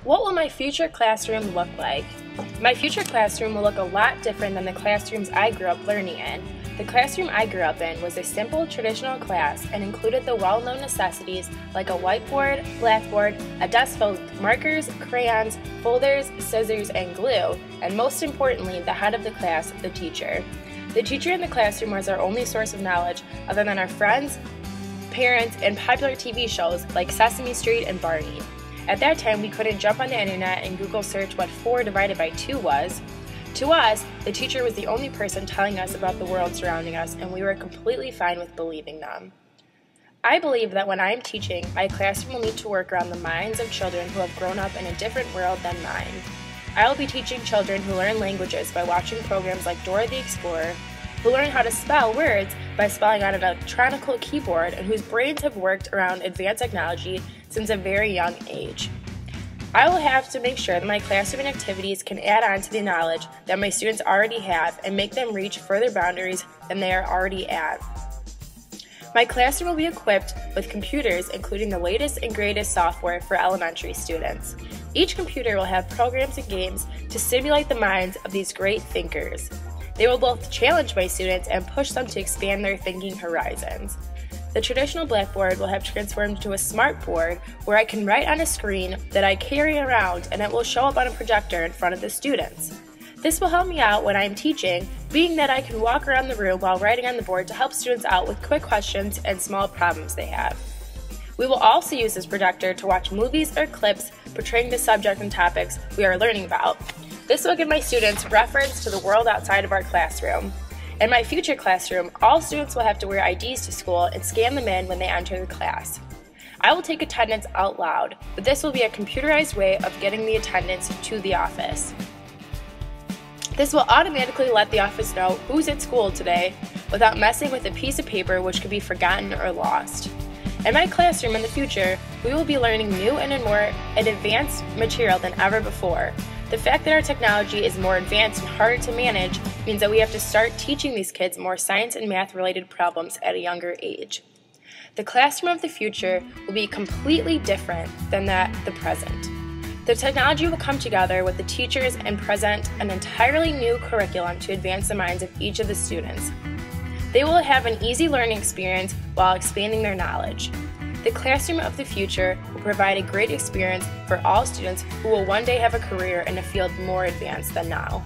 What will my future classroom look like? My future classroom will look a lot different than the classrooms I grew up learning in. The classroom I grew up in was a simple, traditional class and included the well-known necessities like a whiteboard, blackboard, a desk filled with markers, crayons, folders, scissors, and glue, and most importantly, the head of the class, the teacher. The teacher in the classroom was our only source of knowledge other than our friends, parents, and popular TV shows like Sesame Street and Barney. At that time, we couldn't jump on the internet and Google search what 4 divided by 2 was. To us, the teacher was the only person telling us about the world surrounding us, and we were completely fine with believing them. I believe that when I am teaching, my classroom will need to work around the minds of children who have grown up in a different world than mine. I will be teaching children who learn languages by watching programs like Dora the Explorer, who learn how to spell words by spelling on an electronic keyboard, and whose brains have worked around advanced technology since a very young age. I will have to make sure that my classroom activities can add on to the knowledge that my students already have and make them reach further boundaries than they are already at. My classroom will be equipped with computers, including the latest and greatest software for elementary students. Each computer will have programs and games to stimulate the minds of these great thinkers. They will both challenge my students and push them to expand their thinking horizons. The traditional blackboard will have transformed into a smart board where I can write on a screen that I carry around, and it will show up on a projector in front of the students. This will help me out when I am teaching, being that I can walk around the room while writing on the board to help students out with quick questions and small problems they have. We will also use this projector to watch movies or clips portraying the subject and topics we are learning about. This will give my students reference to the world outside of our classroom. In my future classroom, all students will have to wear IDs to school and scan them in when they enter the class. I will take attendance out loud, but this will be a computerized way of getting the attendance to the office. This will automatically let the office know who's at school today without messing with a piece of paper which could be forgotten or lost. In my classroom in the future, we will be learning new and more advanced material than ever before. The fact that our technology is more advanced and harder to manage means that we have to start teaching these kids more science and math related problems at a younger age. The classroom of the future will be completely different than the present. The technology will come together with the teachers and present an entirely new curriculum to advance the minds of each of the students. They will have an easy learning experience while expanding their knowledge. The classroom of the future will provide a great experience for all students who will one day have a career in a field more advanced than now.